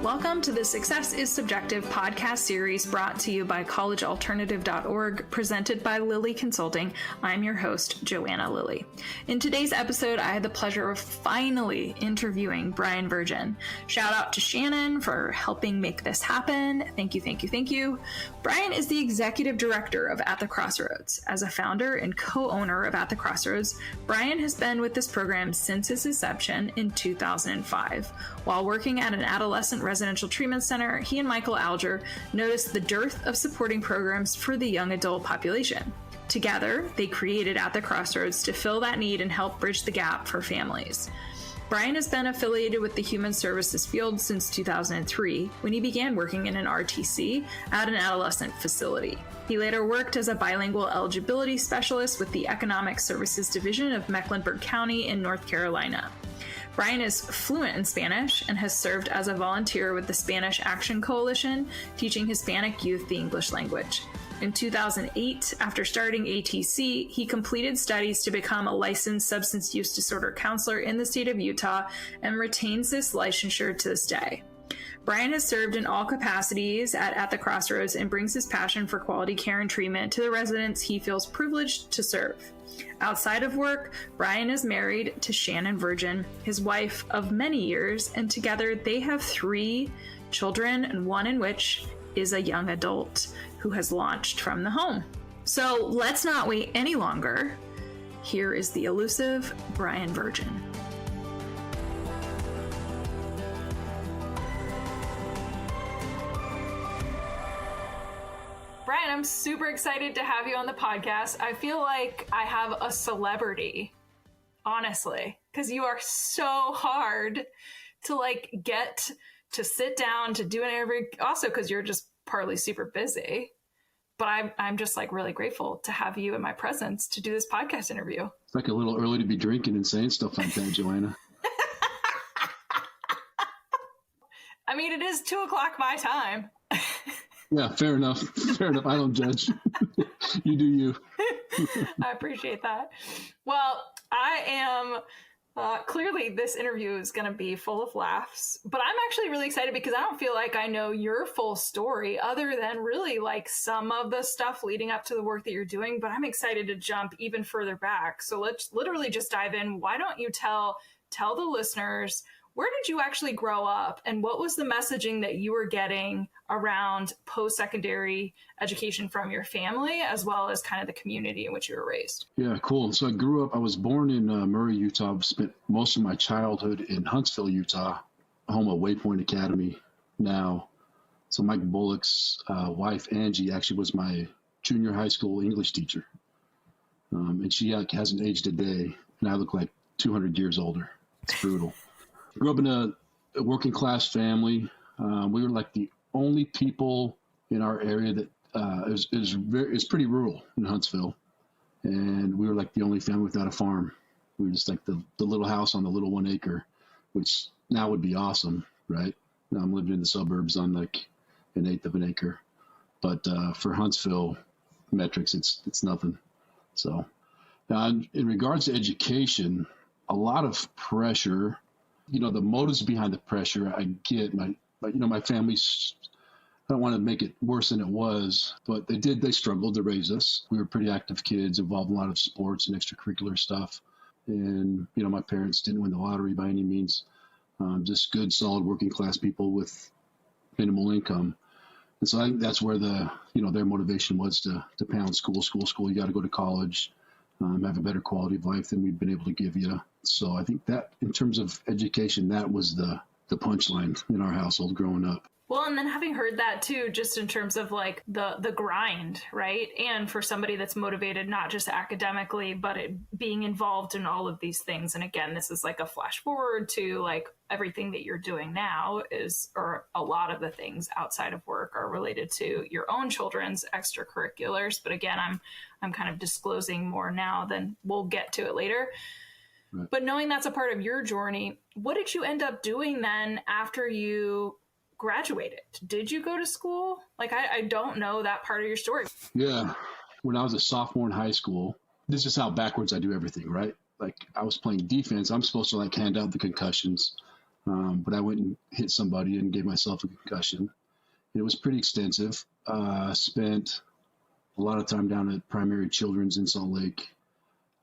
Welcome to the Success is Subjective podcast series brought to you by collegealternative.org, presented by Lilley Consulting. I'm your host, Joanna Lilley. In today's episode, I had the pleasure of finally interviewing Brian Virgin. Shout out to Shannon for helping make this happen. Thank you, thank you, thank you. Brian is the executive director of At The Crossroads. As a founder and co-owner of At The Crossroads, Brian has been with this program since its inception in 2005. While working at an adolescent residential treatment center, he and Michael Alger noticed the dearth of supporting programs for the young adult population. Together, they created At The Crossroads to fill that need and help bridge the gap for families. Brian has been affiliated with the human services field since 2003, when he began working in an RTC at an adolescent facility. He later worked as a bilingual eligibility specialist with the Economic Services Division of Mecklenburg County in North Carolina. Brian is fluent in Spanish and has served as a volunteer with the Spanish Action Coalition, teaching Hispanic youth the English language. In 2008, after starting ATC, he completed studies to become a licensed substance use disorder counselor in the state of Utah and retains this licensure to this day. Brian has served in all capacities at The Crossroads and brings his passion for quality care and treatment to the residents he feels privileged to serve. Outside of work, Brian is married to Shannon Virgin, his wife of many years, and together they have 3 children, and one in which is a young adult who has launched from the home. So let's not wait any longer. Here is the elusive Brian Virgin. Brian, I'm super excited to have you on the podcast. I feel like I have a celebrity, honestly, because you are so hard to get to sit down to do an interview. Also, because you're just partly super busy. But I'm just really grateful to have you in my presence to do this podcast interview. It's like a little early to be drinking and saying stuff like that, Joanna. I mean, it is 2:00 my time. Yeah, fair enough. Fair enough. I don't judge. You do you. I appreciate that. Well, I am clearly this interview is going to be full of laughs, but I'm actually really excited because I don't feel like I know your full story other than really some of the stuff leading up to the work that you're doing, but I'm excited to jump even further back. So let's literally just dive in. Why don't you tell the listeners, where did you actually grow up and what was the messaging that you were getting around post-secondary education from your family as well as kind of the community in which you were raised? Yeah, cool. So I was born in Murray, Utah. I've spent most of my childhood in Huntsville, Utah, home of Waypoint Academy now. So Mike Bullock's wife, Angie, actually was my junior high school English teacher. And she hasn't aged a day, and I look like 200 years older. It's brutal. Grew up in a working class family. We were like the only people in our area that is pretty rural in Huntsville, and we were like the only family without a farm. We were just like the little house on the little 1 acre, which now would be awesome, right? Now I'm living in the suburbs on like 1/8 of an acre, but for Huntsville metrics, it's nothing. So in regards to education, a lot of pressure. The motives behind the pressure, I get. My family's, I don't want to make it worse than it was, but they struggled to raise us. We were pretty active kids, involved in a lot of sports and extracurricular stuff. And, my parents didn't win the lottery by any means. Just good, solid working class people with minimal income. And so I think that's where their motivation was to pound school. You got to go to college, have a better quality of life than we've been able to give you. So I think that in terms of education, that was the punchline in our household growing up. Well, and then having heard that too, just in terms of the grind, right? And for somebody that's motivated, not just academically, but being involved in all of these things. And again, this is a flash forward to everything that you're doing now or a lot of the things outside of work are related to your own children's extracurriculars. But again, I'm kind of disclosing more now than we'll get to it later. Right. But knowing that's a part of your journey, what did you end up doing then after you graduated? Did you go to school? I don't know that part of your story. Yeah. When I was a sophomore in high school, this is how backwards I do everything, right? I was playing defense. I'm supposed to hand out the concussions. But I went and hit somebody and gave myself a concussion. It was pretty extensive. Spent a lot of time down at Primary Children's in Salt Lake.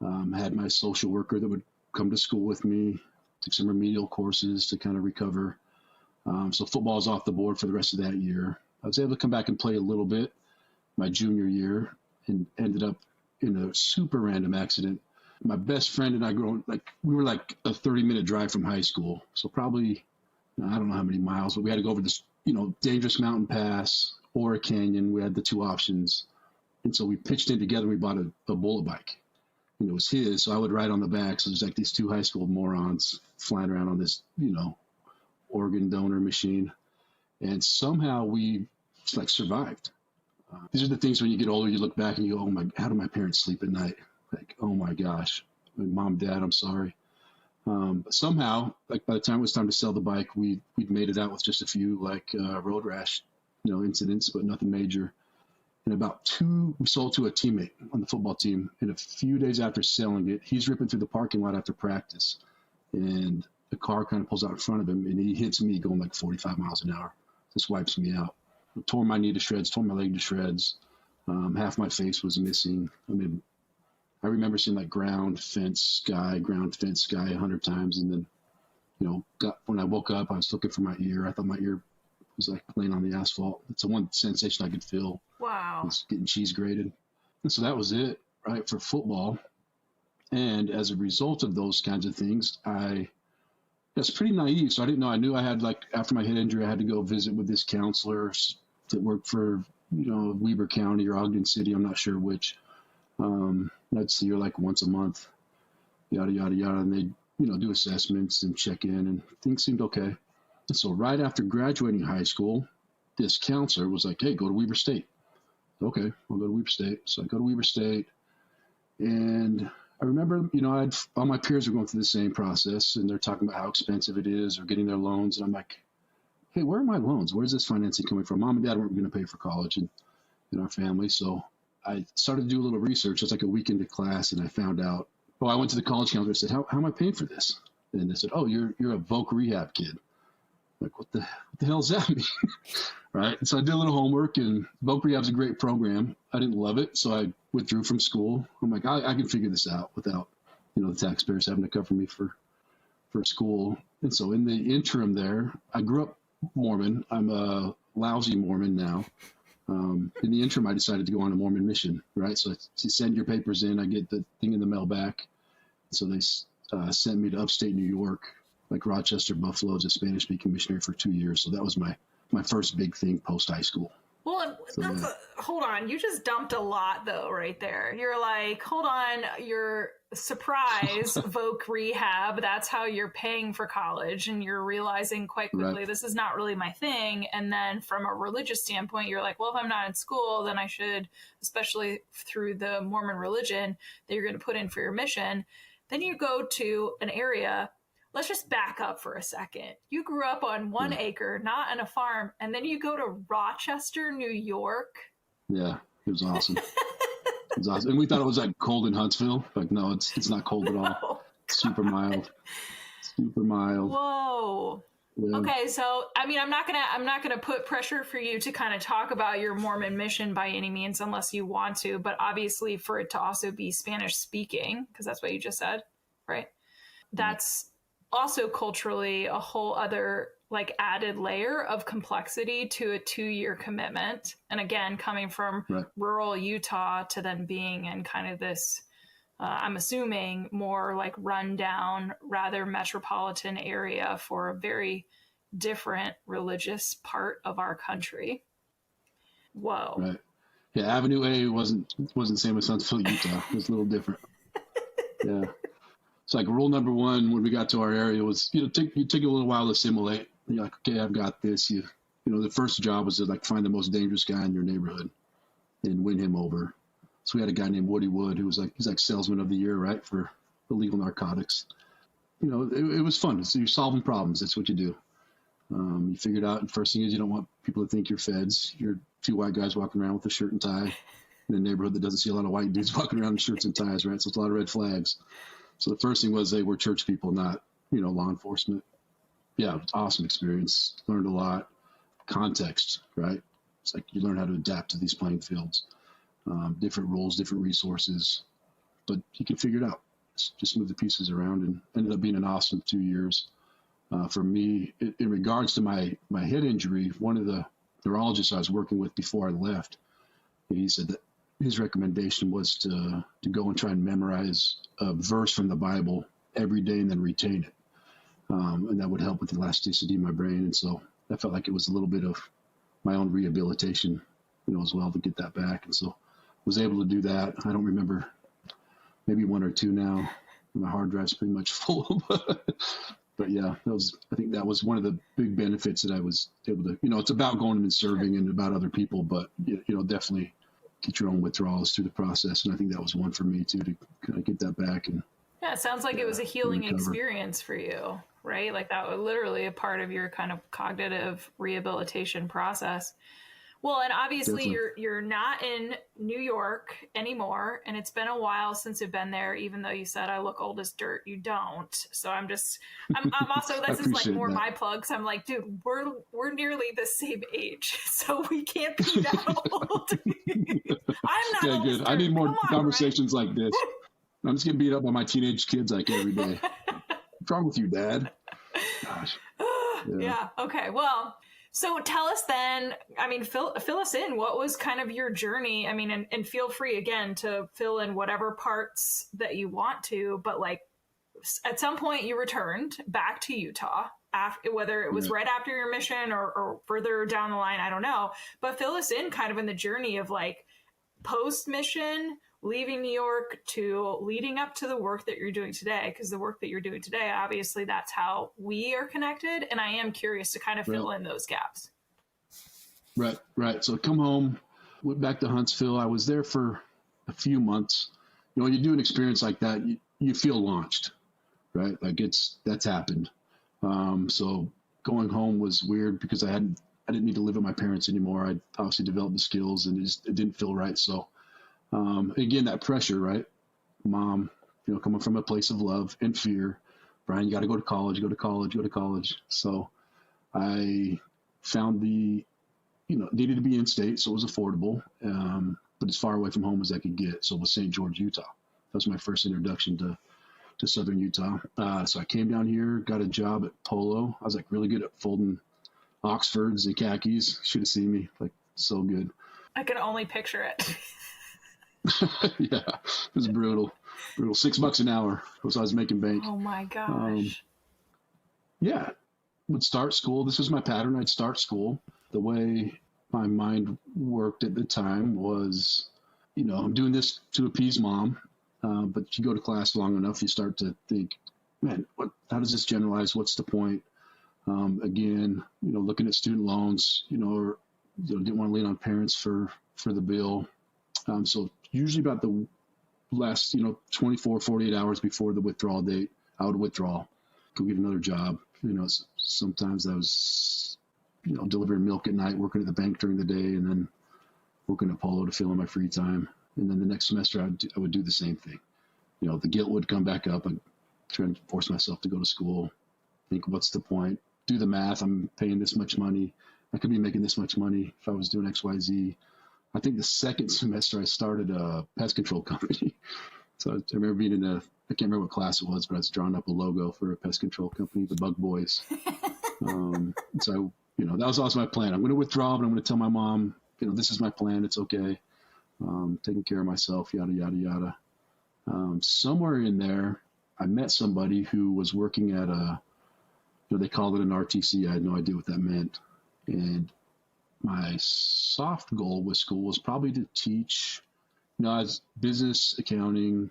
Had my social worker that would come to school with me, took some remedial courses to kind of recover. So football was off the board for the rest of that year. I was able to come back and play a little bit my junior year and ended up in a super random accident. My best friend and I we were like a 30-minute drive from high school. So probably, I don't know how many miles, but we had to go over this, dangerous mountain pass or a canyon. We had the two options. And so we pitched in together. We bought a bullet bike. And it was his, so I would ride on the back. So there's like these two high school morons flying around on this, organ donor machine. And somehow we survived. These are the things when you get older, you look back and you go, how do my parents sleep at night? Like, oh my gosh, mom, dad, I'm sorry. But somehow, by the time it was time to sell the bike, we'd made it out with just a few road rash, incidents, but nothing major. And about two, we sold to a teammate on the football team. And a few days after selling it, he's ripping through the parking lot after practice. And the car kind of pulls out in front of him, and he hits me going like 45 miles an hour. Just wipes me out. I tore my knee to shreds, tore my leg to shreds. Half my face was missing. I remember seeing ground, fence, sky 100 times. And then, when I woke up, I was looking for my ear. I thought my ear was laying on the asphalt. It's the one sensation I could feel. Wow. Was getting cheese grated. And so that was it, right, for football. And as a result of those kinds of things, I was pretty naive. So I didn't know. I knew I had, after my head injury, I had to go visit with this counselor that worked for, Weber County or Ogden City. I'm not sure which. I'd see her once a month, yada, yada, yada. And they'd, do assessments and check in, and things seemed okay. And so right after graduating high school, this counselor was like, hey, go to Weber State. Okay, I'll go to Weber State. So I go to Weber State, and I remember, all my peers were going through the same process, and they're talking about how expensive it is or getting their loans. And I'm like, hey, where are my loans? Where's this financing coming from? Mom and dad weren't going to pay for college in our family. So I started to do a little research. It's a week into class, and I found out, I went to the college counselor and said, how am I paying for this? And they said, oh, you're a voc rehab kid. I'm like, what the hell does that mean? Right. And so I did a little homework, and voc rehab's a great program. I didn't love it, so I withdrew from school. I'm like, I can figure this out without, the taxpayers having to cover me for school. And so in the interim there, I grew up Mormon. I'm a lousy Mormon now. In the interim, I decided to go on a Mormon mission, right? So you send your papers in, I get the thing in the mail back. So they sent me to upstate New York, Rochester, Buffalo, as a Spanish-speaking missionary for 2 years. So that was my first big thing post-high school. Well, hold on. You just dumped a lot, though, right there. You're like, hold on, you're surprise, voc rehab. That's how you're paying for college. And you're realizing quite quickly, right, this is not really my thing. And then from a religious standpoint, you're like, well, if I'm not in school, then I should, especially through the Mormon religion that you're going to put in for your mission. Then you go to an area. Let's just back up for a second. You grew up on 1 acre, not on a farm, and then you go to Rochester, New York. Yeah, it was awesome. It was awesome. And we thought it was cold in Huntsville. No, it's not cold at all. No, super mild. Super mild. Whoa. Yeah. Okay, so I'm not gonna put pressure for you to kind of talk about your Mormon mission by any means, unless you want to. But obviously, for it to also be Spanish speaking, because that's what you just said, right? That's also culturally a whole other added layer of complexity to a 2-year commitment. And again, coming from rural Utah to then being in kind of this, I'm assuming more rundown, rather metropolitan area for a very different religious part of our country. Whoa. Right. Yeah. Avenue A wasn't the same as Huntsville, Utah. It was a little different. Yeah. It's rule number one when we got to our area was, you take a little while to assimilate. You're like, okay, I've got this. The first job was to find the most dangerous guy in your neighborhood and win him over. So we had a guy named Woody Wood who was he's salesman of the year, right, for illegal narcotics. It was fun. So you're solving problems. That's what you do. You figured out, the first thing is you don't want people to think you're feds. You're 2 white guys walking around with a shirt and tie in a neighborhood that doesn't see a lot of white dudes walking around in shirts and ties, right? So it's a lot of red flags. So the first thing was they were church people, not, law enforcement yeah, it was an awesome experience. Learned a lot. Context, right? It's like you learn how to adapt to these playing fields, different roles, different resources, but you can figure it out. Just move the pieces around, and ended up being an awesome 2 years. For me, in regards to my head injury, one of the neurologists I was working with before I left, he said that his recommendation was to go and try and memorize a verse from the Bible every day and then retain it. And that would help with the elasticity in my brain. And so I felt like it was a little bit of my own rehabilitation, as well, to get that back. And so was able to do that. I don't remember, maybe one or two now. My hard drive's pretty much full. But yeah, I think that was one of the big benefits that I was able to, it's about going and serving and about other people, but, definitely get your own withdrawals through the process. And I think that was one for me too, to kind of get that back. And yeah, it sounds like it was a healing experience for you, right? Like that was literally a part of your kind of cognitive rehabilitation process. Well, and obviously you're not in New York anymore, and it's been a while since you've been there, even though you said I look old as dirt. You don't. So I'm also, this is like more my plug. So I'm like, dude, we're nearly the same age, so we can't be that old. I'm not old. Good. I need more conversations like this. I'm just getting beat up by my teenage kids like every day. What's wrong with you, Dad? Gosh. Yeah. Okay. Well, so tell us then, fill us in. What was kind of your journey? And feel free again to fill in whatever parts that you want to, but like at some point you returned back to Utah, whether it was right after your mission or further down the line, I don't know, but fill us in kind of in the journey of like post-mission, leaving New York to leading up to the work that you're doing today, because the work that you're doing today, obviously that's how we are connected. And I am curious to kind of fill in those gaps. Right. So I come home, went back to Huntsville. I was there for a few months. When you do an experience like that, you feel launched, right? Like that's happened. So going home was weird because I didn't need to live with my parents anymore. I obviously developed the skills and it didn't feel right. So again, that pressure, right? Mom, coming from a place of love and fear, Brian, you got to go to college. So I found needed to be in state. So it was affordable, but as far away from home as I could get. So it was St. George, Utah. That was my first introduction to Southern Utah. So I came down here, got a job at Polo. I was like really good at folding Oxfords and khakis. Should have seen me, like so good. I could only picture it. Yeah, it was brutal. $6 an hour was I was making bank. Oh my gosh. Yeah, would start school. This was my pattern. I'd start school. The way my mind worked at the time was, I'm doing this to appease mom. But you go to class long enough, you start to think, man, how does this generalize? What's the point? Again, looking at student loans, or didn't want to lean on parents for the bill. So usually about the last, 24, 48 hours before the withdrawal date, I would withdraw, go get another job. Sometimes I was, delivering milk at night, working at the bank during the day, and then working at Polo to fill in my free time. And then the next semester I would do the same thing. The guilt would come back up. I'd try and force myself to go to school, think, what's the point? Do the math. I'm paying this much money. I could be making this much money if I was doing X, Y, Z. I think the second semester I started a pest control company. So I remember being I can't remember what class it was, but I was drawing up a logo for a pest control company, the Bug Boys. So, that was also my plan. I'm going to withdraw, but I'm going to tell my mom, this is my plan. It's okay. Taking care of myself, yada, yada, yada. Somewhere in there, I met somebody who was working at they called it an RTC. I had no idea what that meant. And my soft goal with school was probably to teach, as business accounting.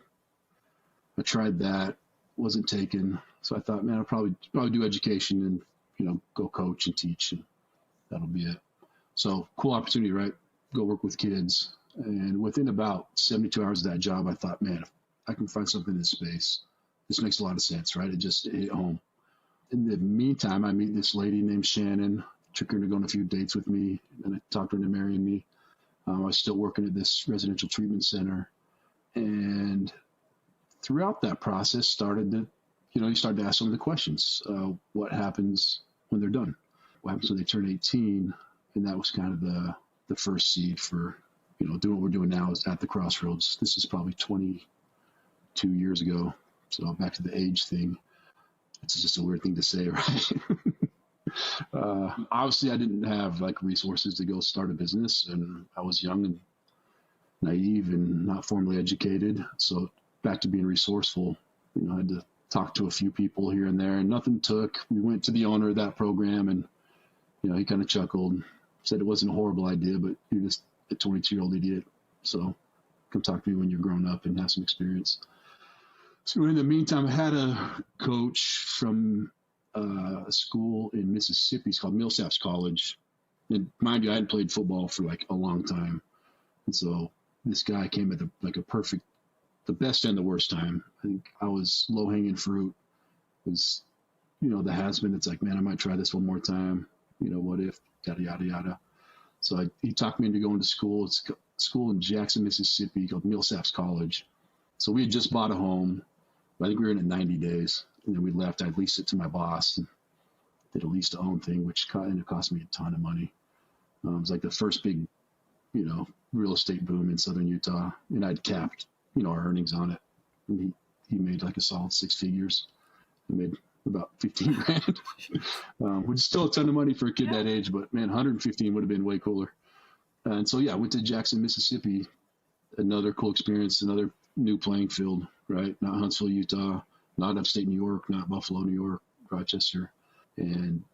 I tried that, wasn't taken. So I thought, man, I'll probably do education and, go coach and teach, and that'll be it. So cool opportunity, right? Go work with kids. And within about 72 hours of that job, I thought, man, if I can find something in this space, this makes a lot of sense, right? It just hit home. In the meantime, I meet this lady named Shannon, took her into going on a few dates with me, and I talked her into marrying me. I was still working at this residential treatment center. And throughout that process started to, you start to ask some of the questions. What happens when they're done? What happens when they turn 18? And that was kind of the first seed for, doing what we're doing now is At The Crossroads. This is probably 22 years ago. So back to the age thing. It's just a weird thing to say, right? Obviously, I didn't have like resources to go start a business, and I was young and naive and not formally educated. So back to being resourceful, I had to talk to a few people here and there, and nothing took. We went to the owner of that program, and he kind of chuckled, said it wasn't a horrible idea, but you're just a 22-year-old idiot. So come talk to me when you're grown up and have some experience. So in the meantime, I had a coach from a school in Mississippi. It's called Millsaps College. And mind you, I hadn't played football for like a long time. And so this guy came at the best and the worst time. I think I was low-hanging fruit. It was, the has-been. It's like, man, I might try this one more time. What if, yada, yada, yada. So he talked me into going to school. It's a school in Jackson, Mississippi called Millsaps College. So we had just bought a home. I think we were in it 90 days. And then we left. I leased it to my boss and did a lease to own thing, which ended up costing me a ton of money. It was like the first big, real estate boom in Southern Utah. And I'd capped, our earnings on it. And he made like a solid 6 figures. He made about 15 grand, which is still a ton of money for a kid that age, but man, 115 would have been way cooler. And so, I went to Jackson, Mississippi, another cool experience, another new playing field, right? Not Huntsville, Utah, not upstate New York, not Buffalo, New York, Rochester. And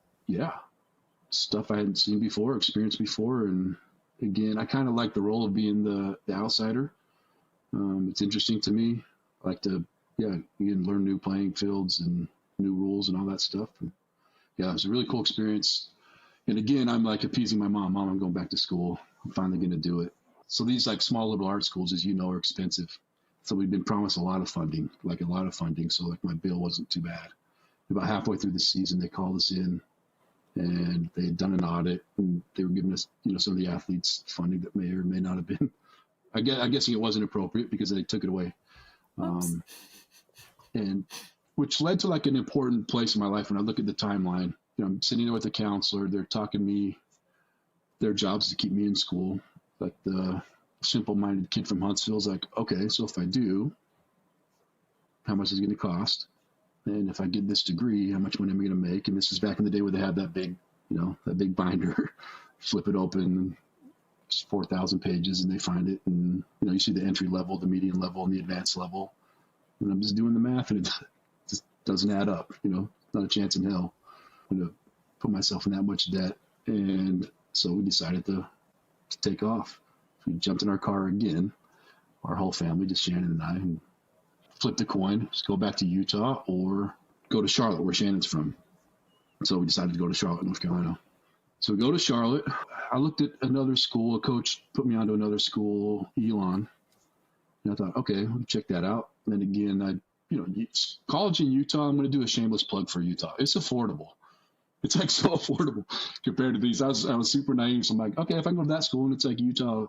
stuff I hadn't seen before, experienced before. And again, I kind of like the role of being the outsider. It's interesting to me. I like to, learn new playing fields and new rules and all that stuff. And it was a really cool experience. And again, I'm like appeasing my mom. Mom, I'm going back to school. I'm finally going to do it. So these like small liberal arts schools, as you know, are expensive. So we've been promised a lot of funding. So like my bill wasn't too bad. About halfway through the season, they called us in and they had done an audit and they were giving us, some of the athletes funding that may or may not have been, I'm guessing it wasn't appropriate because they took it away. And which led to like an important place in my life when I look at the timeline. I'm sitting there with a counselor. They're talking me, their job's to keep me in school. Like the simple-minded kid from Huntsville is like, okay, so if I do, how much is it going to cost? And if I get this degree, how much money am I going to make? And this is back in the day where they had that big, that big binder, flip it open, it's 4,000 pages, and they find it. And, you see the entry level, the median level, and the advanced level. And I'm just doing the math, and it just doesn't add up, not a chance in hell. I'm going to put myself in that much debt. And so we decided to take off. We jumped in our car again, our whole family, just Shannon and I, and flipped a coin, just go back to Utah or go to Charlotte, where Shannon's from. So we decided to go to Charlotte, North Carolina. So we go to Charlotte. I looked at another school. A coach put me onto another school, Elon. And I thought, okay, we'll check that out. And then again, college in Utah, I'm going to do a shameless plug for Utah. It's affordable. It's like so affordable compared to these. I was super naive. So I'm like, okay, if I can go to that school and it's like Utah,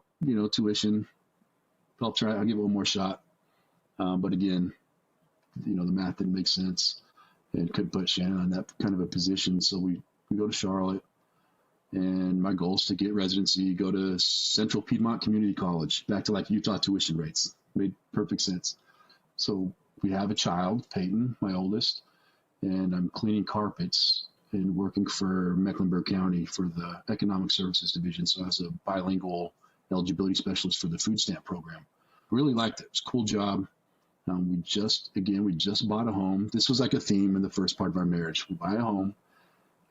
tuition, I'll give it one more shot. But again, the math didn't make sense and couldn't put Shannon on that kind of a position. So we go to Charlotte, and my goal is to get residency, go to Central Piedmont Community College, back to like Utah tuition rates. Made perfect sense. So we have a child, Peyton, my oldest, and I'm cleaning carpets and working for Mecklenburg County for the Economic Services Division. So I was a bilingual eligibility specialist for the food stamp program. Really liked it. It was a cool job. We just bought a home. This was like a theme in the first part of our marriage. We buy a home,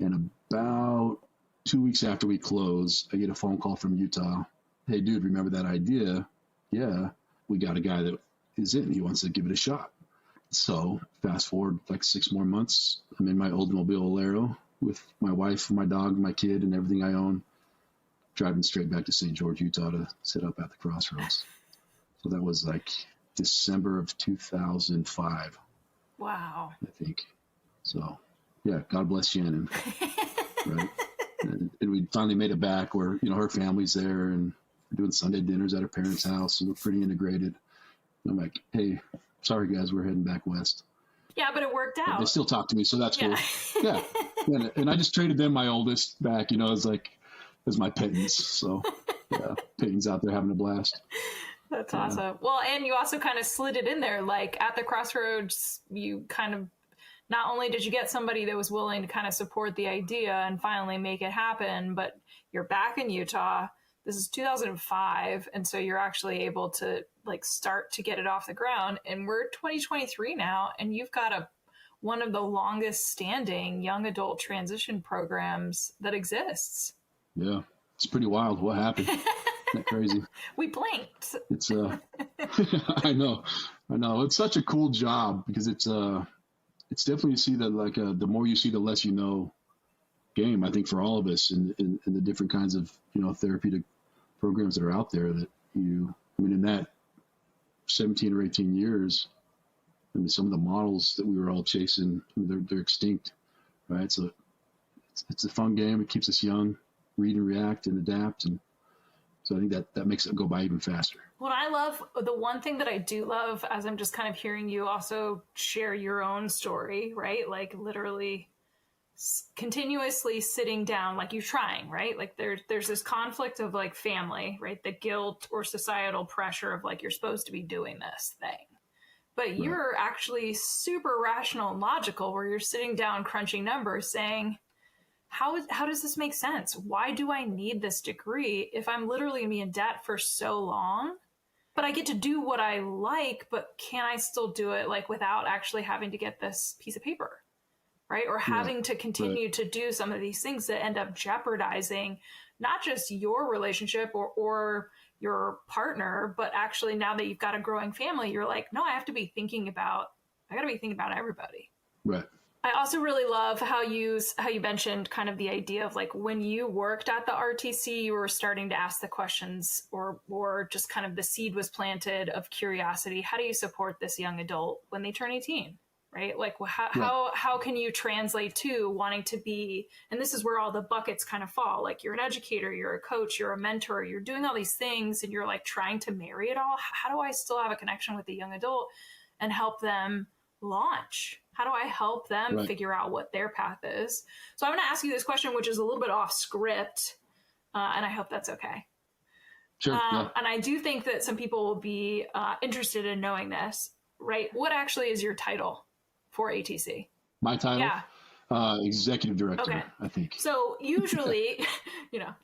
and about 2 weeks after we close, I get a phone call from Utah. Hey, dude, remember that idea? Yeah, we got a guy that is in. He wants to give it a shot. So fast forward like 6 more months, I'm in my Oldsmobile Alero with my wife, my dog, my kid, and everything I own, driving straight back to St. George, Utah to set up at the Crossroads. So that was like December of 2005. Wow. I think. So, yeah, God bless Shannon. Right. And we finally made it back where, her family's there, and we're doing Sunday dinners at her parents' house, and we're pretty integrated. And I'm like, hey, sorry guys, we're heading back west. Yeah, but it worked out. They still talk to me, so that's Yeah. cool. Yeah. And I just traded them my oldest back, as my Peytons. So yeah, Peyton's out there having a blast. That's awesome. Well, and you also kind of slid it in there, like at the Crossroads, you kind of, not only did you get somebody that was willing to kind of support the idea and finally make it happen, but you're back in Utah. This is 2005. And so you're actually able to like start to get it off the ground. And we're 2023 now, and you've got one of the longest standing young adult transition programs that exists. Yeah. It's pretty wild. What happened? Isn't that crazy? We blinked. It's I know. It's such a cool job because it's definitely, you see that like the more you see, the less you know game, I think, for all of us in the different kinds of, therapeutic programs that are out there that in that 17 or 18 years, some of the models that we were all chasing, they're extinct, right? So it's a fun game. It keeps us young, read and react and adapt. And so I think that makes it go by even faster. What I love, the one thing that I do love, as I'm just kind of hearing you also share your own story, right? Like literally continuously sitting down, like you're trying, right? Like there's this conflict of like family, right? The guilt or societal pressure of like, you're supposed to be doing this thing. But you're actually super rational and logical, where you're sitting down crunching numbers saying, how does this make sense? Why do I need this degree if I'm literally going to be in debt for so long? But I get to do what I like, but can I still do it like without actually having to get this piece of paper, right? Or having to continue to do some of these things that end up jeopardizing not just your relationship or your partner, but actually now that you've got a growing family, you're like, no, I got to be thinking about everybody. Right. I also really love how you mentioned kind of the idea of like when you worked at the RTC, you were starting to ask the questions or just kind of the seed was planted of curiosity. How do you support this young adult when they turn 18? Right? Like how can you translate to wanting to be, and this is where all the buckets kind of fall. Like you're an educator, you're a coach, you're a mentor, you're doing all these things and you're like trying to marry it all. How do I still have a connection with the young adult and help them launch? How do I help them figure out what their path is? So I'm going to ask you this question, which is a little bit off script, and I hope that's okay. Sure. And I do think that some people will be interested in knowing this, right? What actually is your title for ATC? My title? Yeah. Executive director, okay. I think. So usually,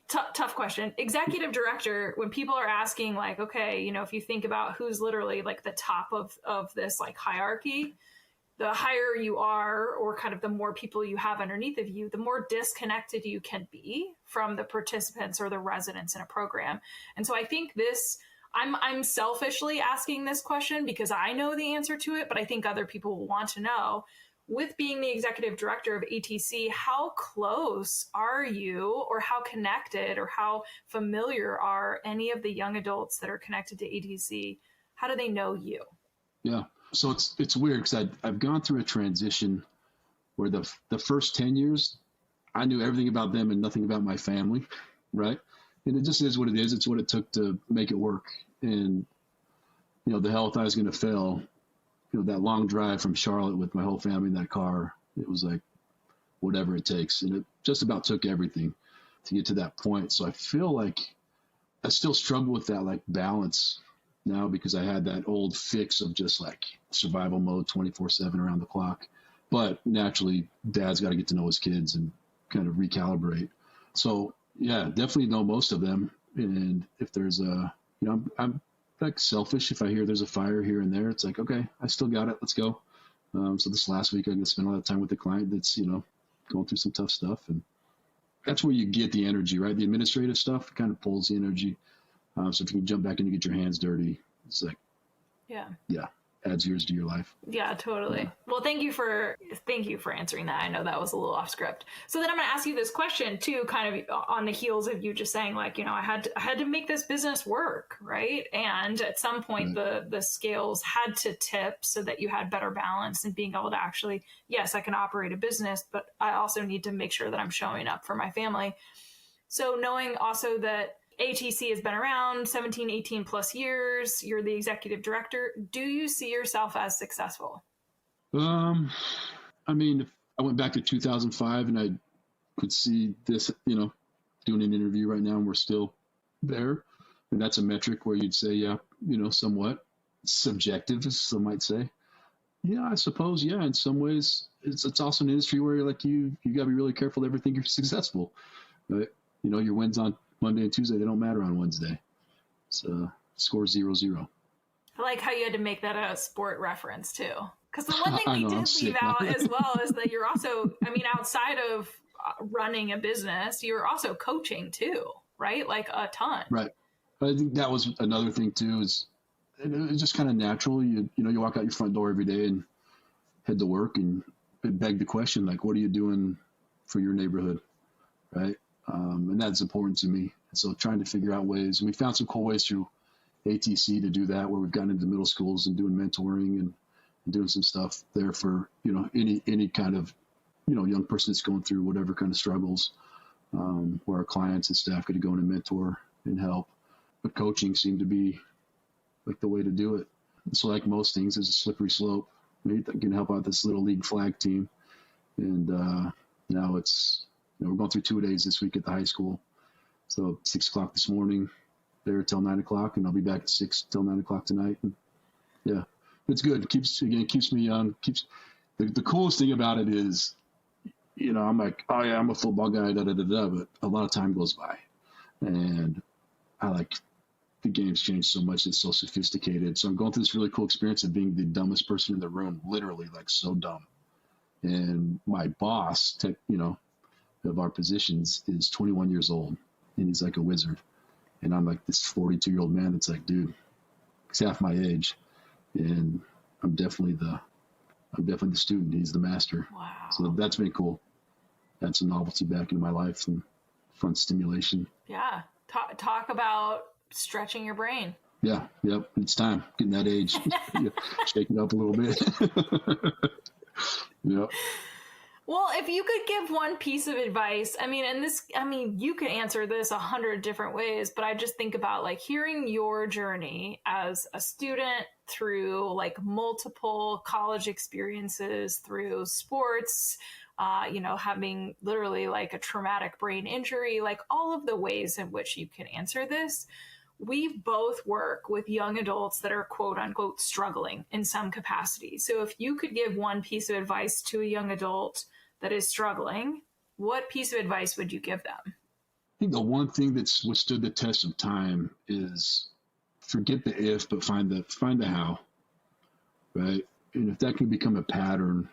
tough question. Executive director, when people are asking like, okay, if you think about who's literally like the top of this like hierarchy, the higher you are, or kind of the more people you have underneath of you, the more disconnected you can be from the participants or the residents in a program. And so I think I'm selfishly asking this question because I know the answer to it, but I think other people will want to know. With being the executive director of ATC, how close are you, or how connected or how familiar are any of the young adults that are connected to ATC? How do they know you? Yeah. So it's weird because I've gone through a transition where the first 10 years, I knew everything about them and nothing about my family, right? And it just is what it is. It's what it took to make it work. And, the health I was going to fail, that long drive from Charlotte with my whole family in that car, it was like whatever it takes. And it just about took everything to get to that point. So I feel like I still struggle with that like balance now because I had that old fix of just like survival mode 24/7 around the clock. But naturally, dad's got to get to know his kids and kind of recalibrate. So yeah, definitely know most of them. And if there's I'm like selfish. If I hear there's a fire here and there, it's like, okay, I still got it. Let's go. So this last week, I'm going to spend a lot of time with the client that's, going through some tough stuff. And that's where you get the energy, right? The administrative stuff kind of pulls the energy. So if you can jump back in and get your hands dirty, it's like, yeah, adds years to your life. Yeah, totally. Yeah. Well, thank you for answering that. I know that was a little off script. So then I'm going to ask you this question too, kind of on the heels of you just saying like, I had to make this business work, right? And at some point the scales had to tip so that you had better balance and being able to actually, yes, I can operate a business, but I also need to make sure that I'm showing up for my family. So knowing also that ATC has been around 17, 18 plus years. You're the executive director. Do you see yourself as successful? I mean, if I went back to 2005 and I could see this, doing an interview right now and we're still there, and that's a metric where you'd say, yeah, somewhat subjective, as some might say. Yeah, I suppose. Yeah, in some ways, it's also an industry where you're like you got to be really careful to ever think you're successful, right? Your wins on Monday and Tuesday, they don't matter on Wednesday. So score 0-0. I like how you had to make that a sport reference too, because the one thing we did leave now. out as well is that you're also, outside of running a business, you're also coaching too, right? Like a ton. Right. I think that was another thing too. Is it's just kind of natural. You walk out your front door every day and head to work, and it begged the question, like, what are you doing for your neighborhood, right? And that's important to me. And so trying to figure out ways, and we found some cool ways through ATC to do that, where we've gotten into middle schools and doing mentoring and doing some stuff there for any kind of young person that's going through whatever kind of struggles, where our clients and staff get to go in and mentor and help. But coaching seemed to be like the way to do it. So like most things, there's a slippery slope. Maybe that can help out this little league flag team. And now it's, we're going through 2 days this week at the high school. So 6 o'clock this morning, there till 9 o'clock, and I'll be back at 6 till 9 o'clock tonight. And yeah, it's good. It keeps me young. The coolest thing about it is, I'm like, oh yeah, I'm a football guy, but a lot of time goes by, and the game's changed so much. It's so sophisticated. So I'm going through this really cool experience of being the dumbest person in the room, literally like so dumb. And my boss, of our positions is 21 years old, and he's like a wizard. And I'm like this 42-year-old man that's like, dude, he's half my age, and I'm definitely the student. He's the master. Wow. So that's been cool. That's some novelty back into my life and fun stimulation. Yeah. Talk about stretching your brain. Yeah. Yep. It's time. Getting that age. Shake it up a little bit. Yep. Well, if you could give one piece of advice, you could answer this 100 different ways, but I just think about like hearing your journey as a student through like multiple college experiences, through sports, having literally like a traumatic brain injury, like all of the ways in which you can answer this. We both work with young adults that are quote unquote struggling in some capacity. So if you could give one piece of advice to a young adult that is struggling, what piece of advice would you give them? I think the one thing that's withstood the test of time is forget the if, but find the how, right? And if that can become a pattern,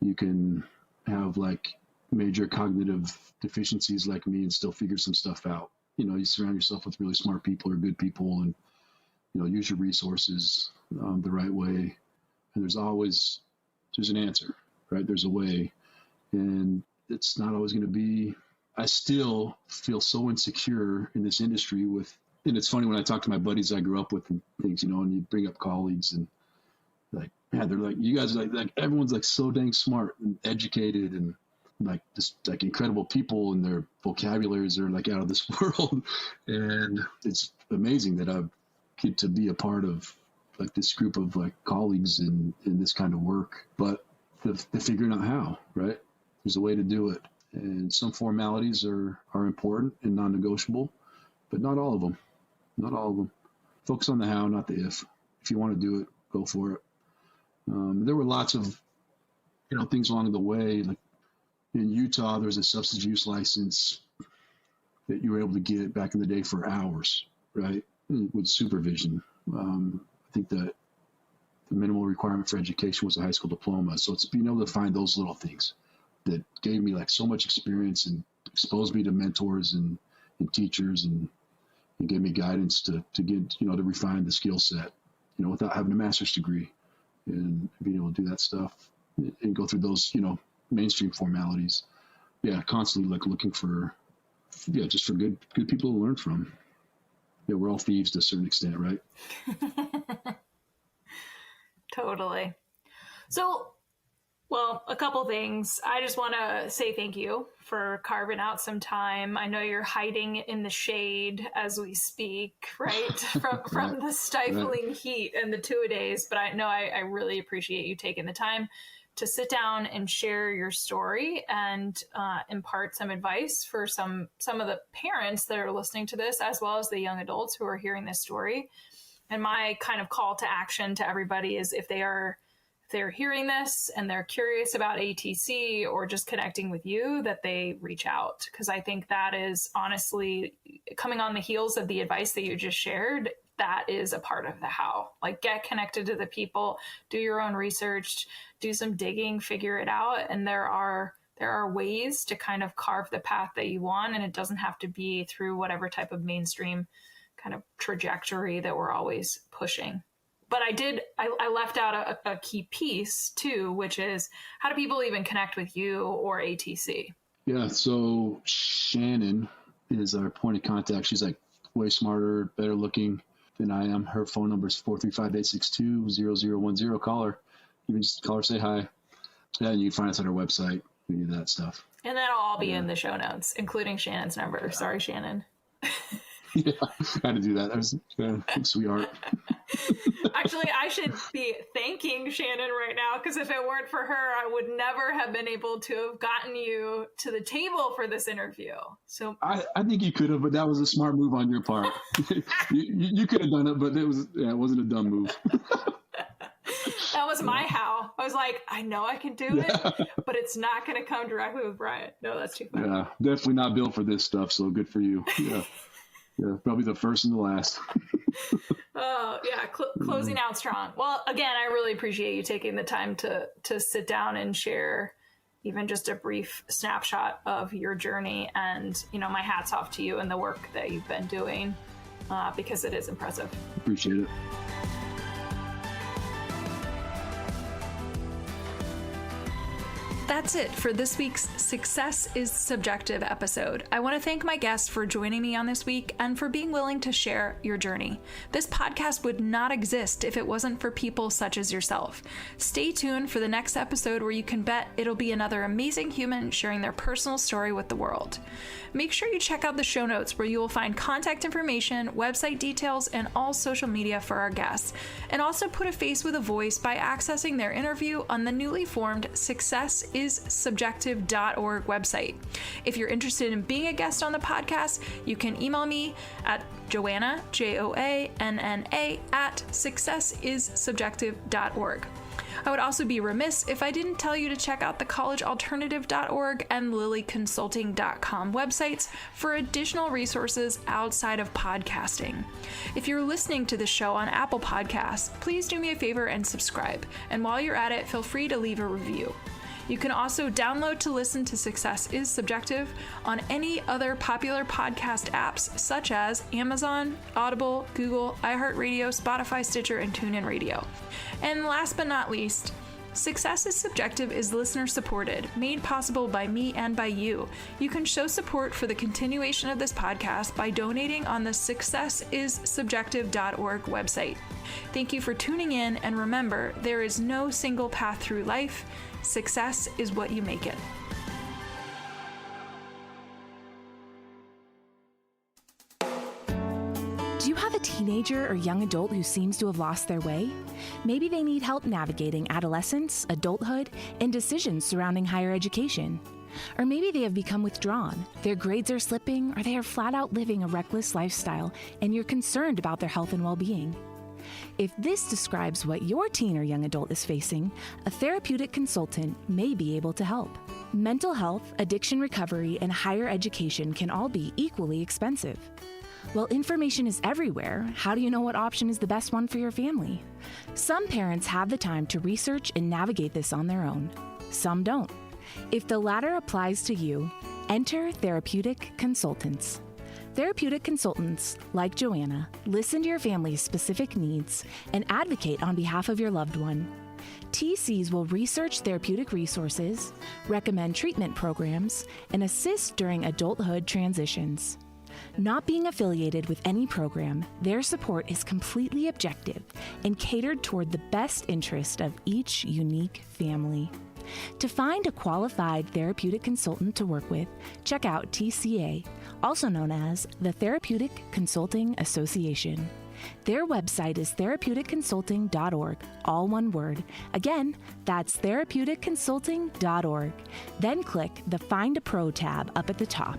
you can have like major cognitive deficiencies like me and still figure some stuff out. You surround yourself with really smart people or good people, and, use your resources the right way. And there's an answer, right? There's a way. And it's not always going to be, I still feel so insecure in this industry and it's funny when I talk to my buddies I grew up with and things, and you bring up colleagues and like, man, they're like, you guys are like everyone's like so dang smart and educated and like just like incredible people, and their vocabularies are like out of this world. And it's amazing that I get to be a part of like this group of like colleagues in this kind of work, but the figuring out how, right? There's a way to do it. And some formalities are important and non-negotiable, but not all of them. Not all of them. Focus on the how, not the if. If you want to do it, go for it. There were lots of, things along the way. Like in Utah, there's a substance use license that you were able to get back in the day for hours, right? With supervision. I think that the minimal requirement for education was a high school diploma. So it's being able to find those little things that gave me like so much experience and exposed me to mentors and teachers and gave me guidance to get, to refine the skill set, without having a master's degree, and being able to do that stuff and go through those, mainstream formalities. Yeah. Constantly like looking for, just for good people to learn from. Yeah. We're all thieves to a certain extent, right? Totally. So Well, a couple things. I just want to say thank you for carving out some time. I know you're hiding in the shade as we speak, right? From the stifling heat and the two-a-days, but I know I really appreciate you taking the time to sit down and share your story and impart some advice for some of the parents that are listening to this, as well as the young adults who are hearing this story. And my kind of call to action to everybody is if they're hearing this and they're curious about ATC or just connecting with you, that they reach out. Because I think that is honestly coming on the heels of the advice that you just shared. That is a part of the how. Like, get connected to the people, do your own research, do some digging, figure it out. And there are ways to kind of carve the path that you want. And it doesn't have to be through whatever type of mainstream kind of trajectory that we're always pushing. But I left out a key piece too, which is how do people even connect with you or ATC? Yeah, so Shannon is our point of contact. She's like way smarter, better looking than I am. Her phone number is 435-862-0010. Call her. You can just call her, say hi. Yeah, and you can find us on our website. We do that stuff. And that'll all be in the show notes, including Shannon's number. Yeah. Sorry, Shannon. Yeah, I had to do that. That was sweetheart. Actually, I should be thanking Shannon right now, because if it weren't for her, I would never have been able to have gotten you to the table for this interview. So I think you could have, but that was a smart move on your part. you could have done it, but it wasn't a dumb move. That was my how. I was like, I know I can do it, but it's not going to come directly with Brian. No, that's too funny. Yeah, definitely not built for this stuff, so good for you. Yeah. Yeah, probably the first and the last. Closing out strong. Well, again, I really appreciate you taking the time to sit down and share even just a brief snapshot of your journey. And, my hat's off to you and the work that you've been doing, because it is impressive. Appreciate it. That's it for this week's Success is Subjective episode. I want to thank my guests for joining me on this week and for being willing to share your journey. This podcast would not exist if it wasn't for people such as yourself. Stay tuned for the next episode where you can bet it'll be another amazing human sharing their personal story with the world. Make sure you check out the show notes where you will find contact information, website details, and all social media for our guests. And also put a face with a voice by accessing their interview on the newly formed successissubjective.org website. If you're interested in being a guest on the podcast, you can email me at Joanna, Joanna, at successissubjective.org. I would also be remiss if I didn't tell you to check out the collegealternative.org and lilyconsulting.com websites for additional resources outside of podcasting. If you're listening to the show on Apple Podcasts, please do me a favor and subscribe. And while you're at it, feel free to leave a review. You can also download to listen to Success is Subjective on any other popular podcast apps such as Amazon, Audible, Google, iHeartRadio, Spotify, Stitcher, and TuneIn Radio. And last but not least, Success is Subjective is listener supported, made possible by me and by you. You can show support for the continuation of this podcast by donating on the successissubjective.org website. Thank you for tuning in, and remember, there is no single path through life. Success is what you make it. Do you have a teenager or young adult who seems to have lost their way? Maybe they need help navigating adolescence, adulthood, and decisions surrounding higher education. Or maybe they have become withdrawn, their grades are slipping, or they are flat out living a reckless lifestyle, and you're concerned about their health and well-being. If this describes what your teen or young adult is facing, a therapeutic consultant may be able to help. Mental health, addiction recovery, and higher education can all be equally expensive. While information is everywhere, how do you know what option is the best one for your family? Some parents have the time to research and navigate this on their own. Some don't. If the latter applies to you, enter therapeutic consultants. Therapeutic consultants, like Joanna, listen to your family's specific needs and advocate on behalf of your loved one. TCs will research therapeutic resources, recommend treatment programs, and assist during adulthood transitions. Not being affiliated with any program, their support is completely objective and catered toward the best interest of each unique family. To find a qualified therapeutic consultant to work with, check out TCA, also known as the Therapeutic Consulting Association. Their website is therapeuticconsulting.org, all one word. Again, that's therapeuticconsulting.org. Then click the Find a Pro tab up at the top.